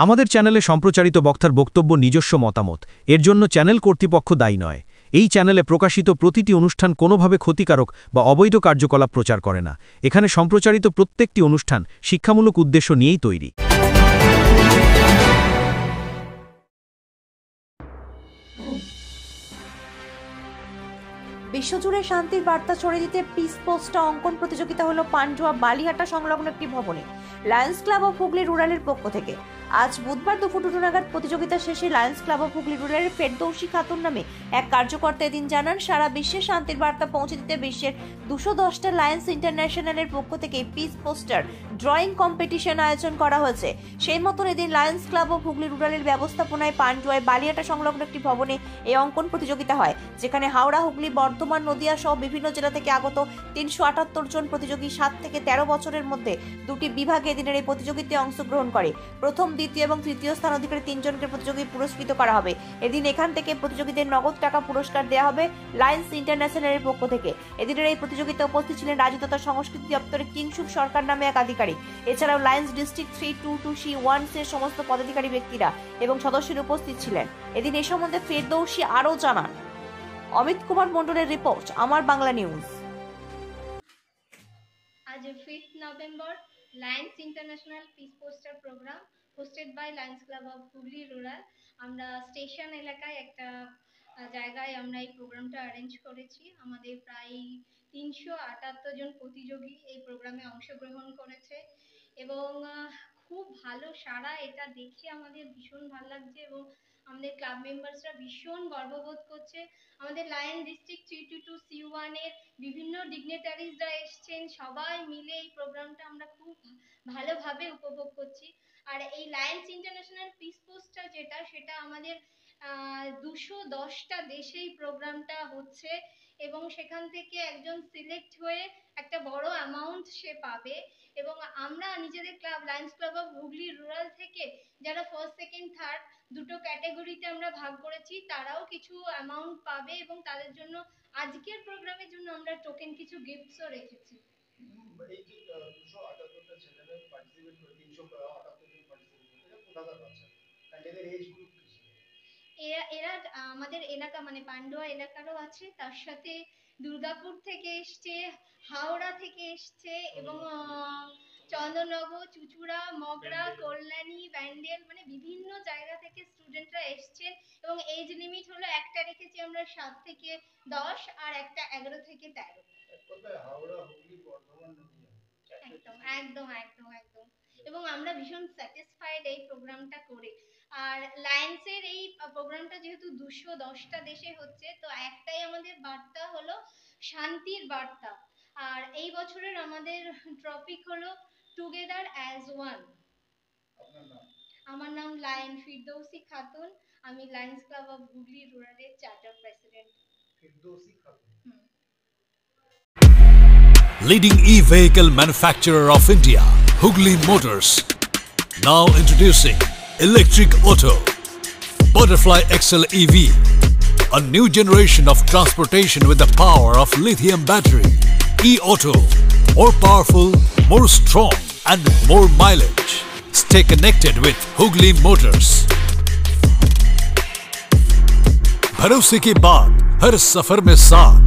আমাদের চ্যানেলে সম্প্রচারিত বক্তার বক্তব্য নিজস্ব মতামত, এর জন্য চ্যানেল কর্তৃপক্ষ দায়ী নয়। এই চ্যানেলে প্রকাশিত প্রতিটি অনুষ্ঠান কোনোভাবে ক্ষতিকারক বা অবৈধ কার্যকলাপ প্রচার করে না। এখানে সম্প্রচারিত প্রত্যেকটি অনুষ্ঠান শিক্ষামূলক উদ্দেশ্য নিয়েই তৈরি। বিশ্বজুড়ে শান্তির বার্তা ছড়িয়ে দিতে পিস পোস্টার অঙ্কন প্রতিযোগিতা হলো পান্ডুয়া বালিহাটা সংলগ্ন একটি ভবনে লায়ন্স ক্লাব অফ হুগলি রুরালের পক্ষ থেকে। আজ বুধবার দুপুর 2টা নাগাদ প্রতিযোগিতা শেষে লায়ন্স ক্লাব অফ হুগলি রুরালের ফেরদৌসী খাতুন নামে এক কার্যকর্তা এদিন জানান, সারা বিশ্বে শান্তির বার্তা পৌঁছে দিতে বিশ্বের 210টা লায়ন্স ইন্টারন্যাশনালের পক্ষ থেকে পিস পোস্টার ড্রয়িং কম্পিটিশন আয়োজন করা হয়েছে। সেই মতন এদিন লায়ন্স ক্লাব অফ হুগলি রুরালের ব্যবস্থাপনায় পান্ডুয়ায় বালিহাটা সংলগ্ন একটি ভবনে এই অঙ্কন প্রতিযোগিতা হয়, যেখানে হাওড়া, হুগলি, বর্ধমান, নদিয়া সহ বিভিন্ন জেলা থেকে আগত 378 জন প্রতিযোগী 7 থেকে 13 বছরের মধ্যে দুটি বিভাগে এদিনের এই প্রতিযোগিতায় অংশগ্রহণ করে। প্রথম, দ্বিতীয় এবং তৃতীয় স্থান অধিকারী 3 জনকে প্রতিযোগী পুরস্কৃত করা হবে। এদিন এখান থেকে প্রতিযোগীদের নগদ টাকা পুরস্কার দেওয়া হবে লায়ন্স ইন্টারন্যাশনালের পক্ষ থেকে। এদিনের এই প্রতিযোগিতা উপস্থিত ছিলেন রাজ্য তথা সংস্কৃতি দপ্তরের কিংশুক সরকার নামে এক আধিকারিক, এছাড়াও লায়ন্স ডিস্ট্রিক্ট 322C1 এর সমস্ত পদাধিকারী ব্যক্তিরা এবং সদস্যরা উপস্থিত ছিলেন। এদিন এই সম্বন্ধে ফেরদৌসী আরও জানান। অমিত কুমার মন্ডলের রিপোর্ট, আমার বাংলা নিউজ। আজ 5th November Lions International peace poster programme hosted by Lions club of Hooghly rural. আমরা স্টেশন এলাকায় একটা জায়গায় আমরা এই প্রোগ্রামটা অ্যারেঞ্জ করেছি। আমাদের প্রায় 378 জন প্রতিযোগী এই প্রোগ্রামে অংশগ্রহণ করেছে এবং খুব ভালো সাড়া, এটা দেখে আমাদের ভীষণ ভালো লাগছে এবং আমাদের ক্লাব মেম্বার্সরা ভীষণ গর্ববোধ করছে। আমাদের লায়ন ডিস্ট্রিক্ট 322C1 এর বিভিন্ন ডিগনিটারিজরা এসছেন, সবাই মিলে এই প্রোগ্রামটা আমরা খুব ভালোভাবে উপভোগ করছি। আর এই লায়ন্স ইন্টারন্যাশনাল পিস পোস্টার সেটা আমাদের 210টা দেশে এই প্রোগ্রামটা হচ্ছে এবং সেখান থেকে একজন সিলেক্ট হয়ে একটা বড় অ্যামাউন্ট সে পাবে এবং আমরা নিজেদের club Lions club of Hooghly rural থেকে যারা ফার্স্ট, সেকেন্ড, থার্ড দুটো ক্যাটাগরিতে আমরা ভাগ করেছি, তারাও কিছু অ্যামাউন্ট পাবে এবং তাদের জন্য আজকের প্রোগ্রামের জন্য আমরা টোকেন কিছু গিফটসও রেখেছি। এই যে 278টা ছেলেমেয়ে পার্টিসিপেট করে 378 জন পার্টিসিপেট করে কোথাকার বাচ্চা এন্ড এদের এজ গ্রুপ কি? এরা আমাদের এলাকা মানে পান্ডুয়া এলাকারও আছে, তার সাথে দুর্গাপুর থেকে এসছে, হাওড়া থেকে এসছে এবং চন্দননগর, চুচুড়া, মগরা, কল্যাণী, ব্যান্ডেল মানে বিভিন্ন জায়গা থেকে স্টুডেন্টরা এসছেন এবং এজ লিমিট হলো একটা রেখেছি আমরা 7 থেকে 10 আর একটা 11 থেকে 13। হাওড়া, হুগলি, বর্ধমান, নদিয়া একদম একদম একদম একদম এবং আমরা ভীষণ স্যাটিসফাইড এই প্রোগ্রামটা করে। আর লায়ন্সের এই প্রোগ্রামটা যেহেতু 210টা দেশে হচ্ছে, তো একটাই আমাদের বার্তা হলো শান্তির বার্তা। আর এই বছরের আমাদের টপিক হলো টুগেদার অ্যাজ ওয়ান। আমার নাম লায়ন ফেরদৌসী খাতুন, আমি লায়ন্স ক্লাব অফ হুগলি রুরালের charter president. Ferdousi Khatun. Leading e-vehicle manufacturer of India, Hugli Motors. Now introducing Electric Auto, Butterfly XL EV, a new generation of transportation with the power of lithium battery. E-Auto, more powerful, more strong and more mileage. Stay connected with Hugli Motors. भरोसे के बाद हर सफर में साथ